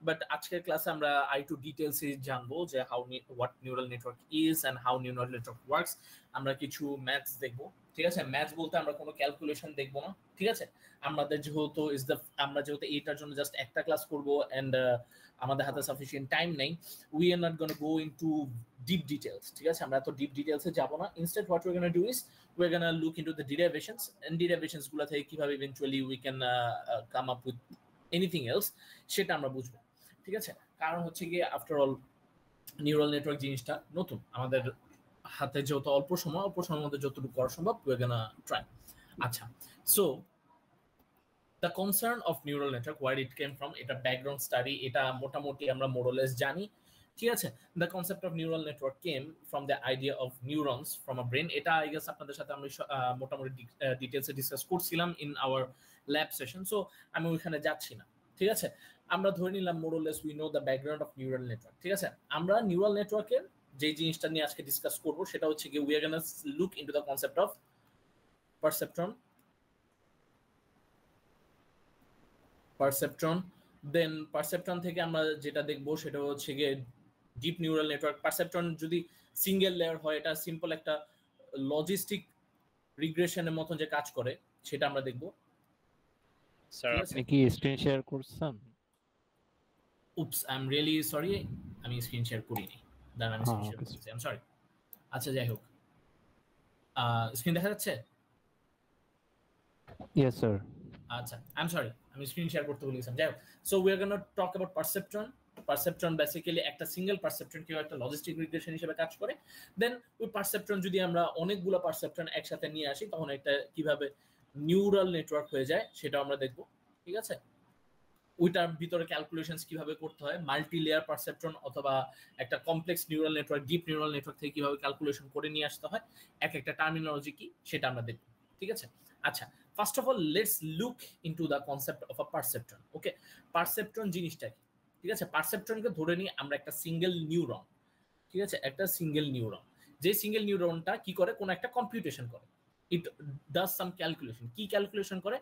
But আজকের ক্লাসে আমরা একটু ডিটেলসে জানবো যে what neural network is and how neural network works. আমরা কিছু ম্যাথস দেখবো, ঠিক আছে? ম্যাথস বলতে আমরা কোনো ক্যালকুলেশন দেখবো না, ঠিক আছে? আমাদের যেহেতু আমরা যেহেতু এইটার জন্য জাস্ট একটা ক্লাস করবো অ্যান্ড আমাদের হাতে সাফিসিয়েন্ট টাইম নেই, we are not gonna go into deep details, ঠিক আছে? আমরা এত ডিপ ডিটেলসে যাবো না। Instead what we gonna do is we are gonna look into the derivations, and derivations গুলো থেকে কিভাবে eventually we can come up with anything else, সেটা আমরা বুঝবো, ঠিক আছে? কারণ হচ্ছে গিয়ে আফটার অল নিউরাল নেটওয়ার্ক জিনিসটা নতুন আমাদের হাতে, যেহেতু অল্প সময়ের মধ্যে যতটুকু করা সম্ভব উই আর গোনা ট্রাই। আচ্ছা, so the concern of neural network, where it came from, এটা ব্যাকগ্রাউন্ড স্টাডি, এটা মোটামুটি আমরা মোরলেস জানি, ঠিক আছে? the concept of neural network came from the idea of neurons from a brain. এটা আই গেস আপনাদের সাথে আমি মোটামুটি ডিটেইলসে ডিসকাস করছিলাম in our lab session, so আমি ওইখানে যাচ্ছি না, ঠিক আছে? আমরা ধরে নিলাম more or less we know the background of neural network, ঠিক আছে? আমরা নিউরাল নেটওয়ার্কের যে জিনিসটা নিয়ে আজকে ডিসকাস করব সেটা হচ্ছে কি we are gonna look into the concept of perceptron. Then perceptron থেকে আমরা যেটা দেখবো সেটা হচ্ছে গিয়ে ডিপ নিউরাল নেটওয়ার্ক। পারসেপট্রন যদি সিঙ্গেল লেয়ার হয়, এটা সিম্পল একটা লজিস্টিক রিগ্রেশনের মতন যে কাজ করে সেটা আমরা দেখবো। স্যার আপনি কি স্ক্রিন শেয়ার করছেন? উপস, আই এম রিয়েলি সরি, আমি স্ক্রিন শেয়ার করিনি। দাঁড়ান, আমি স্ক্রিন শেয়ার করছি, আই এম সরি। আচ্ছা, যাই হোক, স্ক্রিন দেখা যাচ্ছে? Yes sir. আচ্ছা, আই এম সরি, আমি স্ক্রিন শেয়ার করতে ভুলে গেছিলাম। যাই হোক, so we are gonna talk about perceptron. Perceptron basically একটা সিঙ্গেল পারসেপট্রন কিভাবে একটা লজিস্টিক রিগ্রেশন হিসেবে কাজ করে। দেন ওই পারসেপট্রন যদি আমরা অনেকগুলো পারসেপট্রন একসাথে নিয়ে আসি তখন এটা কিভাবে নিউরাল নেটওয়ার্ক হয়ে যায় সেটা আমরা দেখবো, ঠিক আছে? ওইটার ভিতরে ক্যালকুলেশনস কিভাবে করতে হয়, মাল্টি লেয়ার পারসেপট্রন অথবা একটা complex neural network, deep neural network থেকে কিভাবে ক্যালকুলেশন করে নিয়ে আসতে হয়, এক একটা টার্মিনোলজি কি সেটা আমরা দেখবো, ঠিক আছে? আচ্ছা, first of all let's look into the concept of a perceptron. Okay, perceptron জিনিসটা কি, ঠিক আছে? পারসেপট্রনকে ধরে নিই আমরা একটা সিঙ্গেল নিউরন, ঠিক আছে? একটা সিঙ্গেল নিউরন, যে সিঙ্গেল নিউরনটা কি করে, কোন একটা কম্পিউটেশন করে, ইট ডাজ সাম ক্যালকুলেশন। কি ক্যালকুলেশন করে?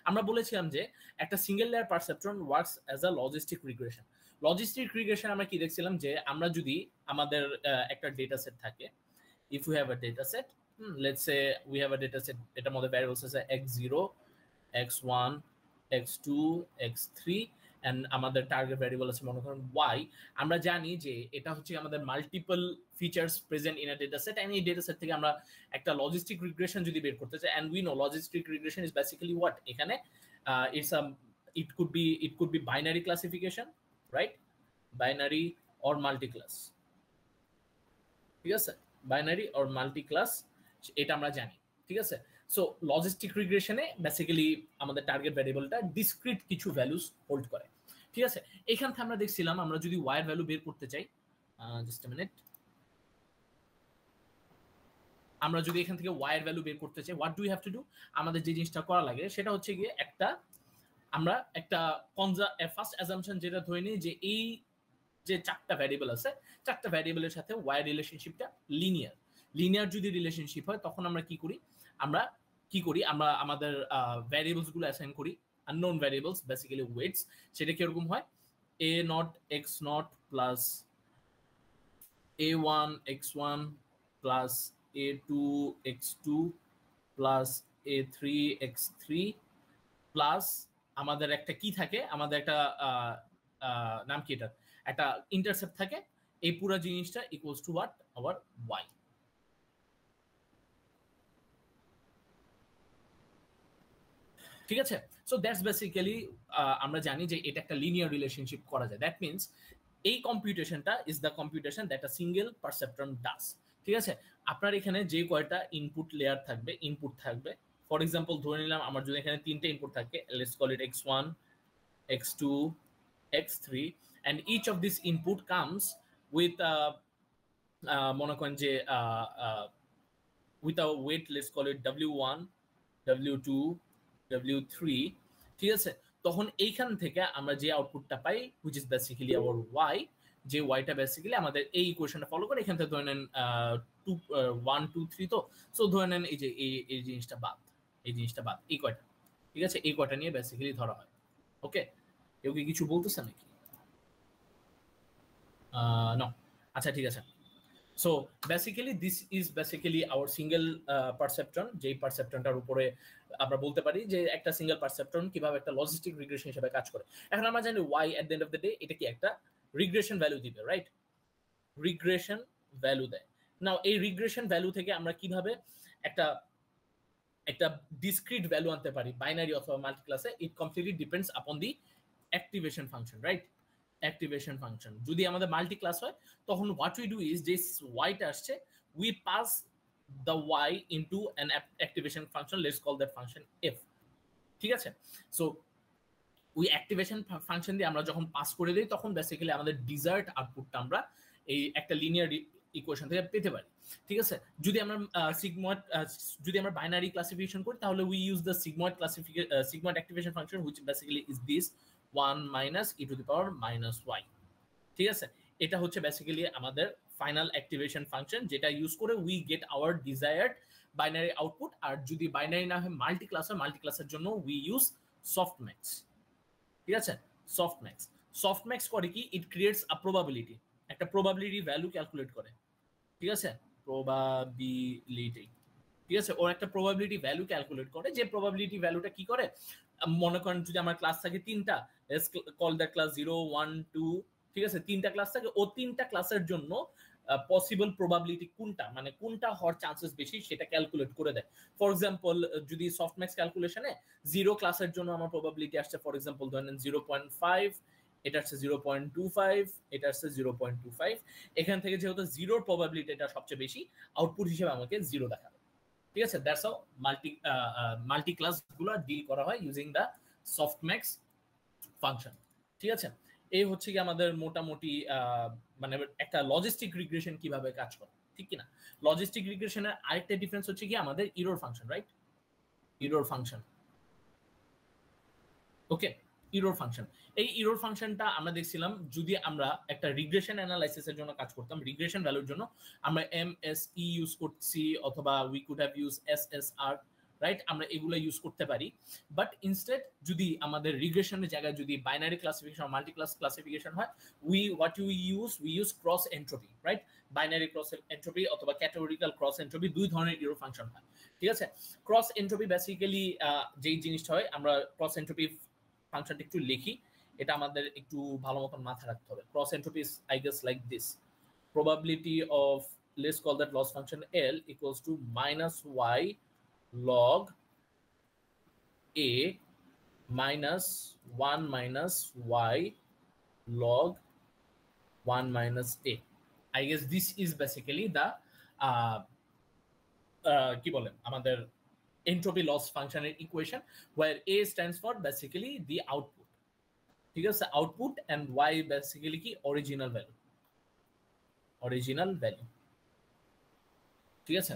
আমরা বলেছিলাম যে একটা single layer perceptron works as a logistic regression. Logistic regression আমরা কি দেখছিলাম যে আমরা যদি আমাদের একটা ডেটা সেট থাকে, if you have a data set, let's say we have a data set, এটার মধ্যে ভ্যারিয়েবলস আছে x0, x1, x2, x3, and আমাদের টার্গেট ভ্যারিয়েবল আছে মনে করেন y। আমরা জানি যে এটা হচ্ছে আমাদের multiple features present in a data set, and এই ডেটা সেট থেকে আমরা একটা লজিস্টিক রিগ্রেশন যদি বের করতে চাই, and we know logistic regression is basically what, এখানে it's it could be binary classification, right? Binary or multi class, ঠিক আছে? বাইনারি অর মাল্টি ক্লাস, এটা আমরা জানি, ঠিক আছে? সো লজিস্টিক রিগ্রেশনে বেসিক্যালি আমাদের টার্গেট ভ্যারিয়েবলটা ডিসক্রিট কিছু ভ্যালুস হোল্ড করে, ঠিক আছে? এখান থেকে আমরা দেখছিলাম আমরা যদি ওয়াই এর ভ্যালু বের করতে চাই, জাস্ট আ মিনিট, আমরা যদি এখান থেকে ওয়াই এর ভ্যালু বের করতে চাই, what do you have to do? আমাদের যে জিনিসটা করা লাগে সেটা হচ্ছে গিয়ে আমরা একটা ফার্স্ট অ্যাজাম্পশন যেটা ধরে নিই যে এই যে চারটা ভ্যারিয়েবল আছে, চারটা ভ্যারিয়েবলের সাথে ওয়াই রিলেশনশিপটা লিনিয়ার যদি রিলেশনশিপ হয় তখন আমরা কি করি, আমরা আমাদের ভ্যারিয়েবলস গুলো অ্যাসাইন করি, আননোন ভ্যারিয়েবলস, বেসিক্যালি ওয়েটস। সেটা কিরকম হয়, a not x not plus a1 x1 plus a2 x2 plus a3 x3 plus আমাদের একটা কি থাকে, আমাদের একটা নাম কি, এটা একটা ইন্টারসেপ্ট থাকে। এই পুরো জিনিসটা equals to what, our Y. ঠিক আছে? সো দ্যাটস বেসিক্যালি আমরা জানি যে এটা একটা লিনিয়ার রিলেশনশিপ করা যায়। দ্যাট মিনস এই কম্পিউটেশনটা is the computation that a single perceptron does, ঠিক আছে? আপনার এখানে যে কয়টা ইনপুট লেয়ার থাকবে, ইনপুট থাকবে, ফর এক্সাম্পল ধরে নিলাম আমার যদি এখানে তিনটে ইনপুট থাকে, let's call it x1, x2, x3, and each of this input comes with মনে করেন যে with a weight, let's call it w1, w2, w3, ঠিক আছে? তখন এইখান থেকে আমরা যে আউটপুটটা পাই which is basically our y, যে ওয়াইটা বেসিক্যালি আমাদের এই ইকুয়েশনটা ফলো করে, এখান থেকে ধরে নেন 1 2 3, তো সো ধরে নেন এই যে এই জিনিসটা বাদ, এই কয়টা, ঠিক আছে? এই কয়টা নিয়ে বেসিক্যালি ধরা হয়। ওকে, কেউ কি কিছু বলতেছে নাকি? নো আচ্ছা ঠিক আছে so basically this is basically our single perceptron যেই পারসেপট্রনটার উপরে আমরা বলতে পারি যে একটা সিঙ্গেল পারসেপট্রন কিভাবে একটা লজিস্টিক রিগ্রেশন হিসেবে কাজ করে এখন আমরা জানি Y at the end of the day এটা কি একটা রিগ্রেশন ভ্যালু দিবে রাইট রিগ্রেশন ভ্যালু দেয় নাও এই রিগ্রেশন ভ্যালু থেকে আমরা কিভাবে একটা একটা ডিসক্রিট ভ্যালু আনতে পারি বাইনারি অথবা মাল্টি ক্লাসে ইট completely depends upon the activation function right activation function যদি আমাদের মাল্টি ক্লাস হয় তখন হোয়াট উই ডু ইজ যে ওয়াইটা আসছে we pass the Y into an activation function let's call that function F ঠিক আছে সো ওই অ্যাক্টিভেশন ফাংশন দিয়ে আমরা যখন পাস করে দিই তখন বেসিক্যালি আমাদের ডিজার্ট আউটপুটটা আমরা এই একটা লিনিয়ার ইকুয়েশন থেকে পেতে পারি ঠিক আছে যদি আমরা সিগময়েড যদি আমরা বাইনারি ক্লাসিফিকেশন করি তাহলে we use the sigmoid sigmoid activation function which basically is this 1 minus e to the power minus y ঠিক আছে এটা হচ্ছে বেসিক্যালি আমাদের ফাইনাল অ্যাক্টিভেশন ফাংশন যেটা ইউজ করে we get our desired binary output আর যদি বাইনারি না হয় মাল্টি ক্লাস হয় মাল্টি ক্লাসের জন্য উই ইউজ সফটম্যাক্স ঠিক আছে সফটম্যাক্স করে কি ইট ক্রিয়েটস আ প্রবাবিলিটি একটা প্রবাবিলিটি ভ্যালু ক্যালকুলেট করে ঠিক আছে প্রবাবিলিটি ঠিক আছে ওর একটা প্রবাবিলিটি ভ্যালু ক্যালকুলেট করে যে প্রবাবিলিটি ভ্যালুটা কি করে মনে করেন যদি আমার ক্লাস থাকে তিনটা কল দ্যাট ক্লাস 0 1 2 ঠিক আছে তিনটা ক্লাস থাকে ও তিনটা ক্লাসের জন্য পসিবল প্রবাবিলিটি কোনটা মানে কোনটা হওয়ার চান্সেস বেশি সেটা ক্যালকুলেট করে দেয় ফর এক্সাম্পল যদি সফটম্যাক্স ক্যালকুলেশনে 0 ক্লাসের জন্য আমার প্রবাবিলিটি আসছে ফর এক্সাম্পল ধরেন 0.5 এটা হচ্ছে 0.25 এটা হচ্ছে 0.25 এখান থেকে যেহেতু জিরোর প্রবাবিলিটি এটা সবচেয়ে বেশি আউটপুট হিসেবে আমাকে 0 দেখাবে ঠিক আছে দ্যাটস হাউ মাল্টি ক্লাস গুলো ডিল করা হয় ইউজিং দা সফটম্যাক্স ফাংশন ঠিক আছে এই হচ্ছে কি আমাদের মোটামুটি মানে একটা লজিস্টিক রিগ্রেশন কিভাবে কাজ করে ঠিক কি না লজিস্টিক রিগ্রেশনের আরেকটা ডিফারেন্স হচ্ছে কি আমাদের error function right error function ওকে ইরর ফাংশন এই ইরর ফাংশনটা আমরা দেখছিলাম যদি আমরা একটা রিগ্রেশন অ্যানালাইসিসের জন্য কাজ করতাম রিগ্রেশন ভ্যালুর জন্য আমরা এমএসই ইউজ করছি অথবা we could have use SSR right আমরা এগুলো ইউজ করতে পারি বাট ইনস্টেড যদি আমাদের রিগ্রেশনের জায়গায় যদি binary classification multi class classification হয় we use cross entropy right binary cross entropy অথবা ক্যাটেগরিক্যাল ক্রস এন্ট্রপি দুই ধরনের ইরর ফাংশন হয় ঠিক আছে ক্রস এন্ট্রপি বেসিক্যালি যেই জিনিসটা হয় আমরা ক্রস এন্ট্রপি ফাংশনটা একটু লিখি এটা আমাদের একটু ভালো মতন মাথায় রাখতে হবে cross entropy is I guess like this probability of let's call that loss function L equals to minus y log a minus 1 minus y log 1 minus a I guess this is basically the কি বলে আমাদের entropy loss function equation where a stands for basically the output ঠিক আছে output and y basically কি original value ঠিক আছে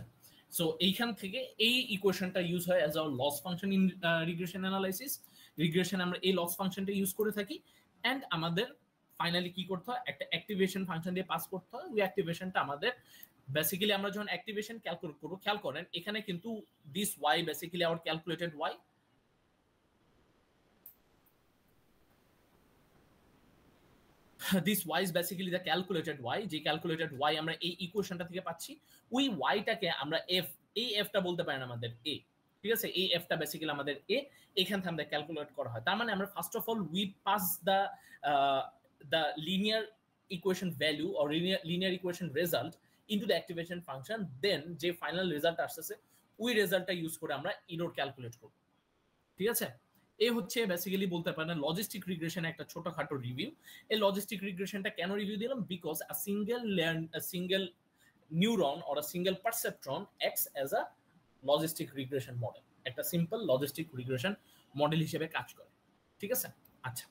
so এইখান থেকে এই ইকুয়েশনটা ইউজ হয় as our loss function in regression analysis regression আমরা এই লস ফাংশনটা ইউজ করে থাকি এন্ড আমাদের ফাইনালি কি করতে হয় একটা অ্যাক্টিভেশন ফাংশন দিয়ে পাস করতে হয় ওই অ্যাক্টিভেশনটা আমাদের বেসিক্যালি আমরা যখন অ্যাক্টিভেশন ক্যালকুলেট করব খেয়াল করেন এখানে কিন্তু this Y basically our calculated Y this y is basically the calculated y যে calculated y আমরা এই ইকুয়েশনটা থেকে পাচ্ছি ওই y টাকে আমরা f এই f টা বলতে পারেন আমাদের a ঠিক আছে এই f টা বেসিক্যালি আমাদের a এখান থেকে আমরা ক্যালকুলেট করা হয় তার মানে আমরা first of all we pass the linear equation value or linear equation result into the activation function then যে ফাইনাল রেজাল্ট আসছে ওই রেজাল্টটা ইউজ করে আমরা ইরর ক্যালকুলেট করব ঠিক আছে এই হচ্ছে বেসিক্যালি বলতে পারেন লজিস্টিক রিগ্রেশন একটা ছোটখাটো রিভিউ এই লজিস্টিক রিগ্রেশনটা কেন রিভিউ দিলাম because a single neuron or a single perceptron acts as a logistic regression model একটা সিম্পল লজিস্টিক রিগ্রেশন মডেল হিসেবে কাজ করে ঠিক আছে আচ্ছা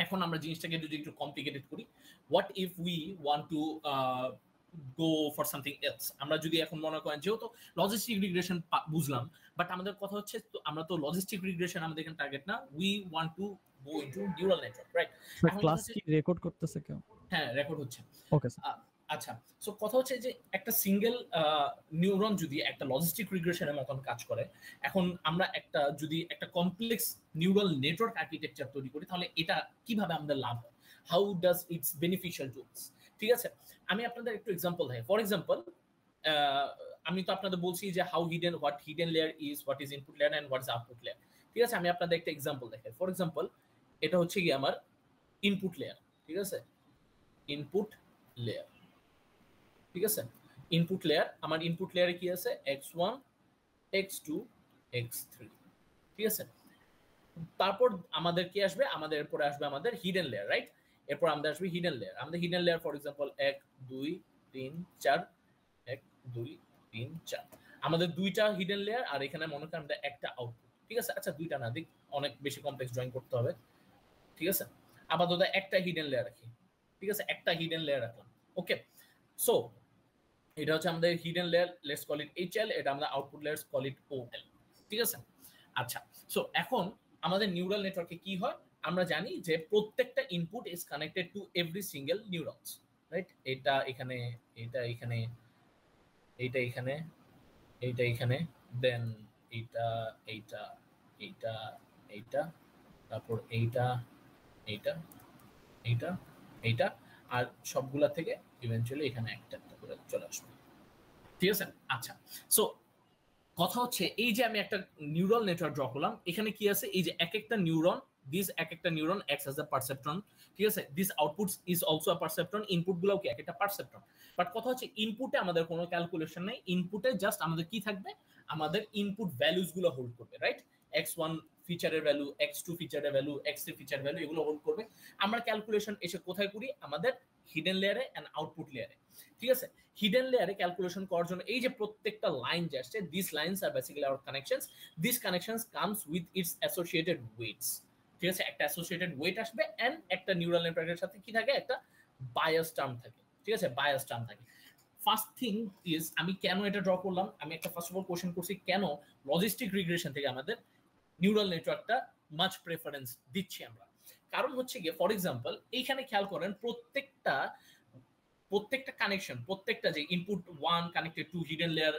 এখন আমরা জিনিসটাকে যদি একটু কমপ্লিকেটেড করি what if we want to go for something else আমরা যদি এখন মনে করেন যেহেতু লজিস্টিক রিগ্রেশন বুঝলাম বাট আমাদের কথা হচ্ছে তো আমরা তো লজিস্টিক রিগ্রেশন আমাদের এখানে টার্গেট না we want to go into neural network right class কি রেকর্ড করতেছে কেউ হ্যাঁ রেকর্ড হচ্ছে ওকে আচ্ছা সো কথা হচ্ছে যে একটা সিঙ্গেল নিউরন যদি একটা লজিস্টিক রিগ্রেশনের মতন কাজ করে এখন আমরা যদি একটা কমপ্লেক্স নিউরাল নেটওয়ার্ক আর্কিটেকচার তৈরি করি তাহলে এটা কিভাবে আমাদের লাভ হয় how does it's beneficial to us. ঠিক আছে, আমি আপনাদের একটু এক্সাম্পল দেখাই। ফর এক্সাম্পল, আমি তো আপনাদের বলছি যে how hidden, what hidden layer is, what is input layer and what is output layer. ঠিক আছে, আমি আপনাদের একটা এক্সাম্পল দেখাই। ফর এক্সাম্পল, এটা হচ্ছে কি আমার ইনপুট লেয়ার। ঠিক আছে, ইনপুট লেয়ার। ঠিক আছে, ইনপুট লেয়ার, আমার ইনপুট লেয়ারে কি আছে, x1 x2 x3। ঠিক আছে, তারপর আমাদের কি আসবে, আমাদের এরপরে আসবে আমাদের হিডেন লেয়ার, রাইট? এরপর আমাদের আসবে হিডেন লেয়ার। আমাদের হিডেন লেয়ার ফর এক্সাম্পল 1 2 3 4, 1 2 3 4, আমাদের দুইটা হিডেন লেয়ার, আর এখানে মনে করেন আমাদের একটা আউটপুট। ঠিক আছে, আচ্ছা দুইটা না, দিক অনেক বেশি কমপ্লেক্স ড্রয়িং করতে হবে। ঠিক আছে, আপাতত একটা হিডেন লেয়ার রাখি। ঠিক আছে, একটা হিডেন লেয়ার রাখলাম। ওকে, সো এটা হচ্ছে আমাদের hidden layer, let's call it HL। এটা আমাদের output layer, call it OL। ঠিক আছে, আচ্ছা সো এখন আমাদের নিউরাল নেটওয়ার্কে কি হয়, আমরা জানি যে প্রত্যেকটা input is connected to every single neurons, right? এটা এখানে, এটা এখানে, এইটা এখানে, এইটা এখানে, দেন এইটা, এইটা, এইটা, এইটা, তারপর এইটা, এইটা, এইটা, এইটা, আর সবগুলা থেকে ইভেন্চুয়ালি এখানে একটা একটা করে চলে আসবে। ঠিক আছে, আচ্ছা সো কথা হচ্ছে এই যে আমি একটা নিউরাল নেটওয়ার্ক ড্র করলাম, এখানে কি আছে, এই যে এক একটা নিউরন, দিস এক একটা neuron acts as a perceptron. ঠিক আছে, this outputs is also a perceptron, input গুলোও কি এক একটা পারসেপ্ট্রন। বাট কথা হচ্ছে ইনপুটে আমাদের কোনো ক্যালকুলেশন নেই, ইনপুটে জাস্ট আমাদের কি থাকবে, আমাদের ইনপুট ভ্যালুস গুলো হোল্ড করবে, রাইট? x1 ফিচারের ভ্যালু, x2 ফিচারের ভ্যালু, x3 ফিচার ভ্যালু, এগুলো হোল্ড করবে। আমরা ক্যালকুলেশন এসে কোথায় করি, আমাদের হিডেন লেয়ারে এন্ড আউটপুট লেয়ারে। ঠিক আছে, হিডেন লেয়ারে ক্যালকুলেশন করার জন্য এই যে প্রত্যেকটা লাইন যে আসছে, this lines are basically our connections, this connections comes with its associated weights. ঠিক আছে, একটা অ্যাসোসিয়েটেড ওয়েট আসবে এন্ড একটা নিউরাল নেটওয়ার্কের সাথে কি থাকে, একটা বায়াস টার্ম থাকে। ঠিক আছে, বায়াস টার্ম থাকে। ফার্স্ট থিং ইজ, আমি কেন এটা ড্র করলাম, আমি একটা ফার্স্ট অফ অল কোশ্চেন করছি, কেন লজিস্টিক রিগ্রেশন থেকে আমাদের নিউরাল নেটওয়ার্কটা মাচ প্রেফারেন্স দিচ্ছি আমরা। কারণ হচ্ছে গিয়ে ফর এক্সাম্পল এইখানে খেয়াল করেন, প্রত্যেকটা কানেকশন, প্রত্যেকটা যে input 1 connected to hidden layer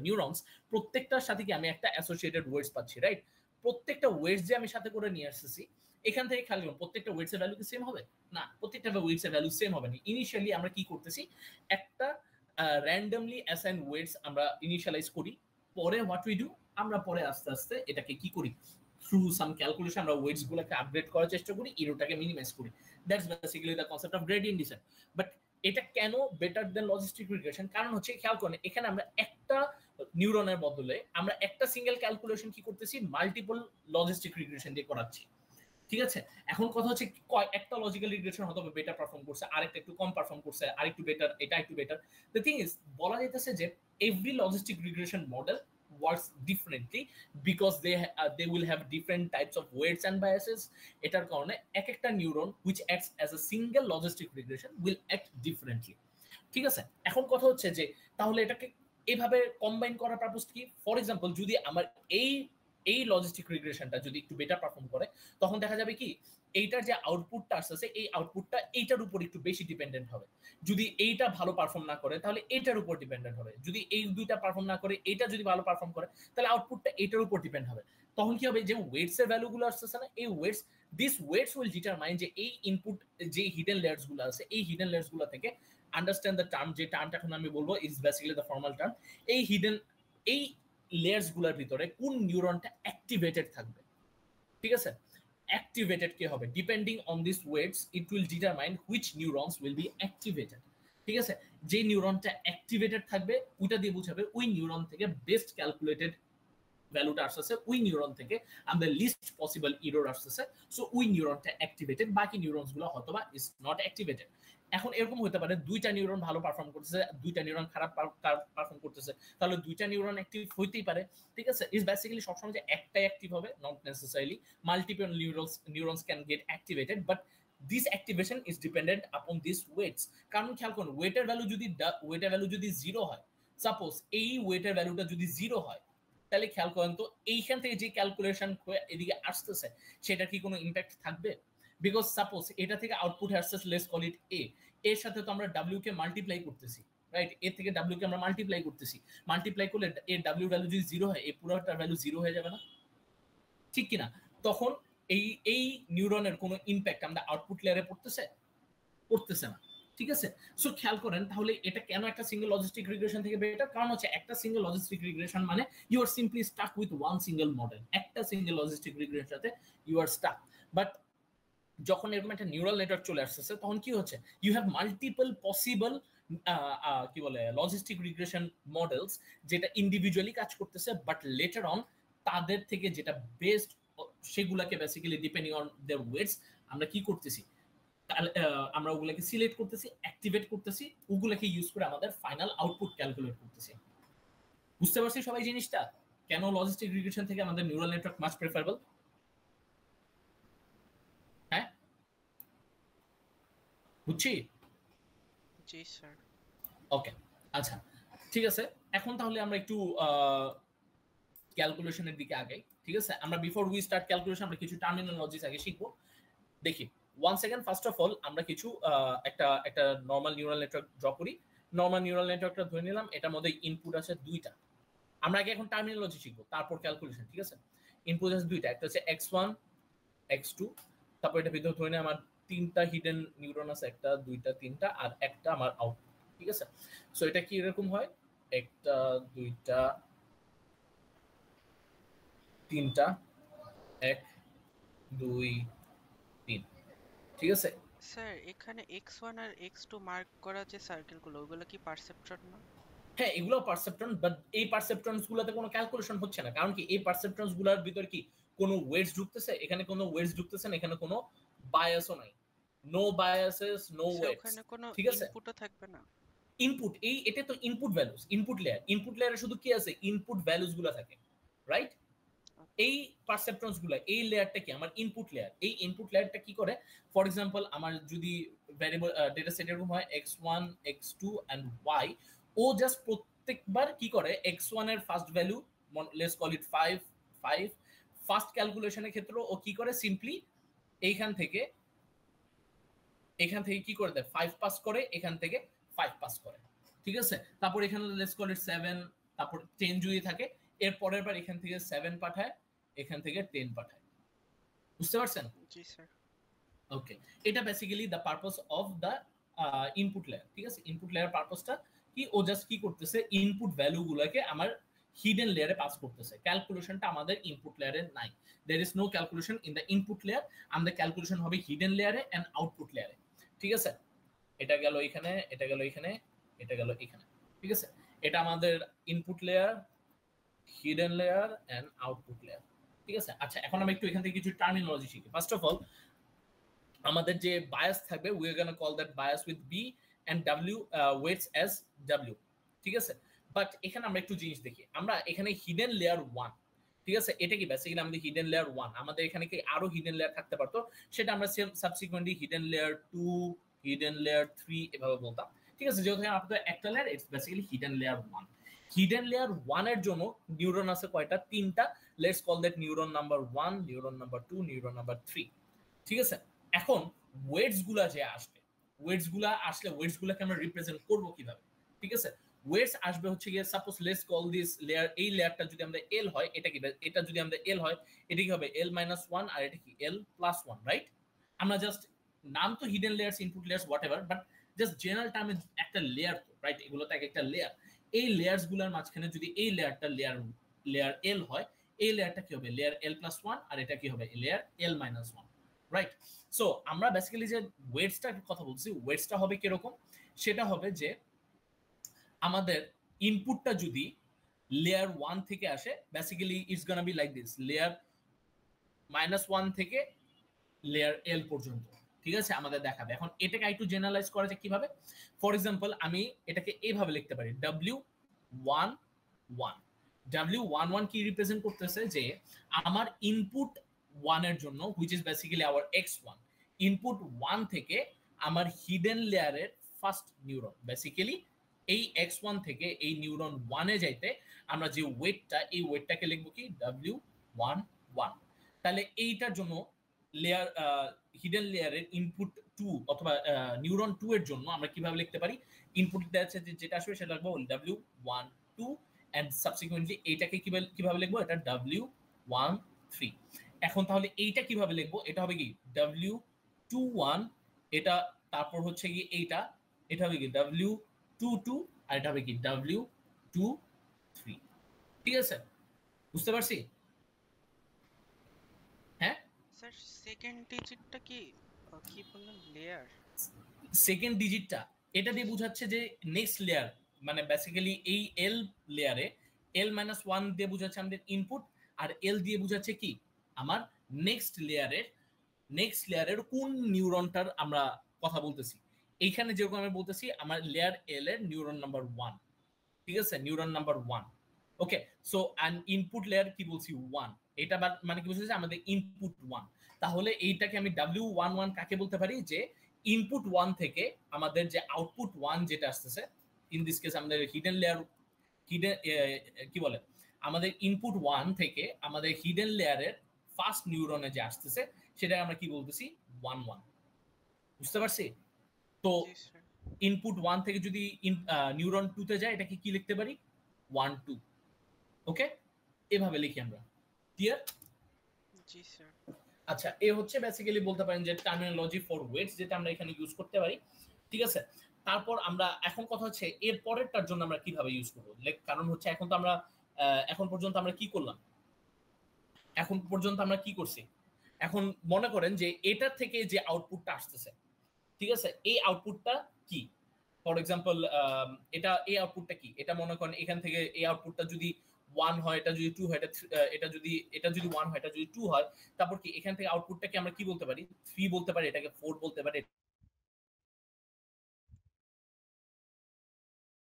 neurons, প্রত্যেকটার সাথে কি আমি একটা অ্যাসোসিয়েটেড ওয়েটস পাচ্ছি, রাইট? প্রত্যেকটা ওয়েটস যে আমি সাথে করে নিয়ে আসতেছি, এখান থেকে খেয়াল করুন প্রত্যেকটা ওয়েটস এর ভ্যালু কি সেম হবে? না, প্রত্যেকটা ওয়েটস এর ভ্যালু সেম হবে না। ইনিশিয়ালি আমরা কি করতেছি, একটা র্যান্ডমলি অ্যাসাইন ওয়েটস আমরা ইনিশিয়ালাইজ করি, পরে হোয়াট উই ডু, আমরা পরে আস্তে আস্তে এটাকে কি করি, থ্রু সাম ক্যালকুলেশন আমরা ওয়েটস গুলোকে আপগ্রেড করার চেষ্টা করি, ইরোটাকে মিনিমাইজ করি। That's basically the concept of gradient descent. But এটা কেন বেটার দেন লজিস্টিক রিগ্রেশন? কারণ হচ্ছে খেয়াল করেন, এখানে আমরা একটা নিউরনের বদলে আমরা একটা সিঙ্গেল ক্যালকুলেশন কি করতেছি, মাল্টিপল লজিস্টিক রিগ্রেশন দিয়ে করাচ্ছি। ঠিক আছে, এখন কথা হচ্ছে একটা লজিক্যাল রিগ্রেশন হয়তো বেটার পারফর্ম করছে, আরেকটা একটু কম পারফর্ম করছে, আরেকটু বেটার, এটা একটু বেটার। দ্য থিং ইজ, বলা যাইতেছে যে every logistic regression model works differently because they will have different types of weights and biases. এটার কারণে এক একটা neuron which acts as a single logistic regression will act differently. ঠিক আছে, এখন কথা হচ্ছে যে তাহলে এটাকে এভাবে কম্বাইন করার পারপাস কি? ফর এক্সাম্পল, যদি আমার এই লজিস্টিক রিগ্রেশনটা যদি একটু বেটার পারফর্ম করে, তখন দেখা যাবে কি এইটার যে আউটপুটটা আসছে, এই আউটপুটটা এইটার উপর একটু বেশি ডিপেন্ডেন্ট হবে। যদি এইটা ভালো পারফর্ম না করে, তাহলে এইটার উপর ডিপেন্ডেন্ট হবে। যদি এই দুইটা পারফর্ম না করে, এইটা যদি ভালো পারফর্ম করে, তাহলে আউটপুটটা এইটার উপর ডিপেন্ড হবে। তখন কি হবে, যে ওয়েটস এর ভ্যালুগুলো আসছে না, এই দিস ওয়েটস উইল ডিটারমাইন যে এই ইনপুট যে হিডেন লেয়ার্স গুলো আছে, এই হিডেন লেয়ার্স গুলো থেকে আন্ডারস্ট্যান্ড দ্য টার্ম, যে টার্মটা এখন আমি বলবো is basically the formal term. এই লেয়ার্স গুলোর ভিতরে কোন নিউরনটা অ্যাক্টিভেটেড থাকবে। ঠিক আছে, অ্যাক্টিভেটেড কে হবে, depending on this weights it will determine which neurons will be activated. ঠিক আছে, যে নিউরনটা অ্যাক্টিভেটেড থাকবে ওইটা দিয়ে বুঝাবে ওই নিউরন থেকে বেস্ট ক্যালকুলেটেড ভ্যালুটা আসছে, ওই নিউরন থেকে আমাদের লিস্ট পসিবল এরর আসছে, সো ওই নিউরনটা অ্যাক্টিভেটেড, বাকি নিউরনস গুলো হয়তোবা ইজ নট অ্যাক্টিভেটেড। এখন এরকম হতে পারে দুইটা নিউরন ভালো পারফর্ম করতেছে, দুইটা নিউরন খারাপ পারফর্ম করতেছে, তাহলে দুইটা নিউরন অ্যাক্টিভ হইতেই পারে। ঠিক আছে, ইজ বেসিক্যালি সবসময় যে একটাই অ্যাক্টিভ হবে not necessarily, multiple neurons can get activated, but this activation is dependent আপন দিস ওয়েটস। কারণ খেয়াল করুন, ওয়েটের ভ্যালু যদি 0 হয়, সাপোজ এই ওয়েটের ভ্যালুটা যদি 0 হয়, তাহলে খেয়াল করেন তো এইখান থেকে যে ক্যালকুলেশন এদিকে আসতেছে সেটা কি কোনো ইম্প্যাক্ট থাকবে? বিকজ সাপোজ এটা থেকে আউটপুট আসছে, লেটস কল ইট এ, এর সাথে তো আমরা ডাব্লিউ কে মাল্টিপ্লাই করতেছি, রাইট? এ থেকে ডাব্লিউ কে আমরা মাল্টিপ্লাই করতেছি, মাল্টিপ্লাই করলে এর ডাব্লিউ ভ্যালু যদি 0 হয়, এই পুরোটার ভ্যালু 0 হয়ে যাবে না? ঠিক কিনা? তখন এই এই নিউরনের কোনো ইম্প্যাক্ট আমরা আউটপুট লেয়ারে পড়তেছে না, ঠিক আছে? সো খেয়াল করেন তাহলে এটা কেন একটা সিঙ্গেল লজিস্টিক রিগ্রেশন থেকে বেটার, কারণ হচ্ছে একটা সিঙ্গেল লজিস্টিক রিগ্রেশন মানে you are simply stuck with one single model, একটা সিঙ্গেল লজিস্টিক রিগ্রেশনের সাথে ইউ আর স্টাক। বাট যখন এরকম একটা নিউরাল নেটওয়ার্ক চলে আসছে তখন কি হচ্ছে, ইউ হ্যাভ মাল্টিপল পসিবল কি বলে লজিস্টিক রিগ্রেশন মডেলস যেটা ইন্ডিভিজুয়ালি কাজ করতেছে, বাট লেটার অন তাদের থেকে যেটা বেস্ট সেগুলাকে basically depending on their weights আমরা কি করতেছি, আমরা ওগুলাকে সিলেক্ট করতেছি, অ্যাক্টিভেট করতেছি, ওগুলাকে ইউজ করে আমাদের ফাইনাল আউটপুট ক্যালকুলেট করতেছি। বুঝতে পারছি সবাই জিনিসটা, কেন লজিস্টিক রিগ্রেশন থেকে আমাদের নিউরাল নেটওয়ার্ক মাচ প্রেফারেবল? হ্যাঁ বুঝছি? জি স্যার। ওকে আচ্ছা ঠিক আছে, এখন তাহলে আমরা একটু ক্যালকুলেশনের দিকে আগাই, ঠিক আছে? আমরা বিফোর উই স্টার্ট ক্যালকুলেশন আমরা কিছু টার্মিনোলজিস আগে শিখবো। দেখি one second, first of all আমরা কিছু একটা নর্মাল নিউরাল নেটওয়ার্ক ড্র করি। নর্মাল নিউরাল নেটওয়ার্কটা ধরে নিলাম, এটার মধ্যে ইনপুট আছে দুইটা। আমরা আগে এখন টার্মিনোলজি শিখবো, তারপর ক্যালকুলেশন, ঠিক আছে? ইনপুট আছে দুইটা, একটা হচ্ছে x1 x2, তারপর এটা ভিতরে ধরে নিয়ে আমার তিনটা হিডেন নিউরন আছে, একটা দুইটা তিনটা আর একটা আমার আউটপুট, ঠিক আছে? সো এটা কি এরকম হয়, একটা দুইটা তিনটা, এক দুই তিন, ঠিক আছে? স্যার এখানে x1 আর x2 মার্ক করা যে সার্কেলগুলো ওগুলো কি পারসেপ্ট্রন না? হ্যাঁ এগুলো পারসেপ্ট্রন, বাট এই পারসেপ্ট্রনস গুলোতে কোনো ক্যালকুলেশন হচ্ছে না, কারণ কি এই পারসেপ্ট্রনস গুলোর ভিতর কি কোনো ওয়েটস ঢুকতেছে? এখানে কোনো ওয়েটস ঢুকতেছে না, এখানে কোনো বায়াসও নাই, নো বায়াসেস নো ওয়েটস, ওখানে কোনো ঠিক আছে? ইনপুটও থাকবে না? ইনপুট এটা তো ইনপুট ভ্যালুস, ইনপুট লেয়ারে শুধু কি আছে, ইনপুট ভ্যালুস গুলো থাকে, রাইট? এই পারসেপ্ট্রনস গুলো, এই লেয়ারটা কি আমার ইনপুট লেয়ার। এই ইনপুট লেয়ারটা কি করে, ফর এক্সাম্পল আমার যদি ভ্যারিয়েবল ডেটা সেট এরকম হয় x1 x2 and y, O just প্রত্যেকবার কি করে x1 এর first value, let's call it 5 5, first ক্যালকুলেশনের ক্ষেত্রে ও কি করে, সিম্পলি এখান থেকে কি করে দেয়, 5 পাস করে, এখান থেকে 5 পাস করে, ঠিক আছে? তারপর এখানে লেটস কল ইট 7, তারপর 10 যদি থাকে এর পরের বার এখান থেকে 7 পাঠায়, এখান থেকে 10 পাঠায়। বুঝতে পারছেন? জি স্যার। ওকে, এটা basically the purpose of the input layer, ঠিক আছে? ইনপুট লেয়ার পারপাসটা কি, ও জাস্ট কি করতেছে, ইনপুট ভ্যালু গুলোকে আমার হিডেন লেয়ারে পাস করতেছে। ক্যালকুলেশনটা আমাদের ইনপুট লেয়ারে নাই, there is no calculation in the input layer. আমাদের ক্যালকুলেশন হবে হিডেন লেয়ারে এন্ড আউটপুট লেয়ারে, ঠিক আছে? এটা গেল এখানে, এটা গেল এখানে, এটা গেল এখানে, ঠিক আছে? এটা আমাদের input layer, hidden layer and output layer, ঠিক আছে? আচ্ছা এখন আমরা একটু এখান থেকে কিছু টার্মিনোলজি শিখি। ফার্স্ট অফ অল আমাদের যে বায়াস থাকবে, we are gonna call that bias with B and W weights as W, ঠিক আছে? বাট এখানে আমরা একটু জিনিস দেখি, আমরা এখানে হিডেন লেয়ার 1, ঠিক আছে? এটা কি বেসিক্যালি আমাদের হিডেন লেয়ার 1, আমাদের এখানে কি আরো হিডেন লেয়ার থাকতে পারতো, সেটা আমরা subsequently hidden layer 2, hidden layer 3 এভাবে বলতাম, ঠিক আছে? যেহেতু আমাদের একটা layer, it's basically hidden layer 1। Hidden layer 1 এর জন্য নিউরন আছে কয়টা, তিনটা। Let's call that neuron number 1, neuron number 2, neuron number 3, ঠিক আছে? এখন ওয়েটস গুলা যে আসবে, ওয়েটস গুলাকে আমরা রিপ্রেজেন্ট করব কিভাবে, ঠিক আছে? ওয়েটস আসবে হচ্ছে গিয়ে, suppose let's call this layer, এই লেয়ারটা যদি আমাদের এল হয়, এটা কি, এটা যদি আমাদের এল হয়, এটা কি হবে L-1 আর এটা কি L+1, রাইট? আমরা জাস্ট নাম তো hidden layers, input layers whatever, but just general টার্মে একটা লেয়ার তো, রাইট? এগুলো তো একটা লেয়ার। এই লেয়ারস গুলার মাঝখানে যদি এই লেয়ারটা লেয়ার এল হয়, এই লেয়ারটা কি হবে, লেয়ার L+1 আর এটা কি হবে, লেয়ার L-1, রাইট? সো আমরা বেসিক্যালি যে ওয়েটসটার কথা বলছি, ওয়েটসটা হবে কিরকম, সেটা হবে যে আমাদের ইনপুটটা যদি লেয়ার 1 থেকে আসে, basically it's gonna be like this, layer -1 থেকে লেয়ার এল পর্যন্ত, ঠিক আছে? আমাদের দেখাবে। এখন এটাকে একটু জেনারেলাইজ করা যায় কিভাবে, ফর এক্সাম্পল আমি এটাকে এইভাবে লিখতে পারি, W11, W11 কি রিপ্রেজেন্ট করতেছে, যে আমার ইনপুট 1 এর জন্য, which is basically our x1, input 1 থেকে আমার হিডেন লেয়ারের ফার্স্ট নিউরন, বেসিক্যালি এই x1 থেকে এই নিউরন 1 এ যাইতে আমরা যে ওয়েটটা, এই ওয়েটটাকে লিখবো কি W11। তাহলে এইটার জন্য লেয়ার হিডেন লেয়ারের ইনপুট 2 অথবা নিউরন 2 এর জন্য আমরা কিভাবে লিখতে পারি, ইনপুট আছে যেটা আসবে সেটা লিখবো W12 এন্ড সাবসিকুয়েন্টলি এইটাকে কিভাবে লিখবো, এটা W13। এখন তাহলে এইটা কিভাবে লিখবো? এটা হবে কি W21, এটা তারপর হচ্ছে কি এইটা, এটা হবে কি W22, আর এটা হবে কি W23। ঠিক আছে, বুঝতে পারছি? হ্যাঁ, স্যার সেকেন্ড ডিজিটটা কি কি বললেন, লেয়ার? সেকেন্ড ডিজিটটা এটা দিয়ে বোঝাচ্ছে যে নেক্সট লেয়ার, মানে বেসিক্যালি এই এল লেয়ারে L-1 দিয়ে বোঝাচ্ছে আমাদের ইনপুট, আর এল দিয়ে বোঝাচ্ছে কি আমার নেক্সট লেয়ারের কোন নিউরনটার আমরা কথা বলতেছি। এইখানে যেরকম আমি বলতেছি আমার লেয়ার এল এর নিউরন নাম্বার 1, ঠিক আছে, neuron number 1। Okay, so and input layer কি বলছি 1, এটা মানে কি বলছে আমাদের ইনপুট 1। তাহলে এইটাকে আমি W11 কাকে বলতে পারি? যে ইনপুট 1 থেকে আমাদের যে আউটপুট 1 যেটা আসতেছে, ইন দিস কেস আমাদের হিডেন লেয়ার, হিডেন কি বলে, আমাদের ইনপুট 1 থেকে আমাদের হিডেন লেয়ারের ফার্স্ট নিউরনে যে আসতেছে সেটাকে আমরা কি বলতেছি 1-1। বুঝতে পারছি? তো জি স্যার। ইনপুট 1 থেকে যদি নিউরন 2 তে যায় এটাকে কি লিখতে পারি 1-2। ওকে, এভাবে লিখি আমরা। ক্লিয়ার? জি স্যার। আচ্ছা, এ হচ্ছে বেসিক্যালি বলতে পারেন যে টার্মিনোলজি ফর ওয়েটস যেটা আমরা এখানে ইউজ করতে পারি। ঠিক আছে, তারপর আমরা এখন কথা হচ্ছে এর পরেরটার জন্য আমরা কিভাবে ইউজ করব। কারণ হচ্ছে এখন তো আমরা এখন পর্যন্ত আমরা কি করলাম, এখন পর্যন্ত আমরা কি করছি, এখন মনে করেন যে এটার থেকে যে আউটপুটটা আসতেছে, ঠিক আছে, এই আউটপুটটা কি, ফর এক্সাম্পল এই আউটপুটটা কি, এটা মনে করেন এখান থেকে এই আউটপুটটা যদি 1 হয়, এটা যদি 2 হয়, এটা যদি 1 হয়, এটা যদি 2 হয়, তারপর কি এখান থেকে আউটপুটটাকে আমরা কি বলতে পারি 3 বলতে পারি, এটাকে 4 বলতে পারি,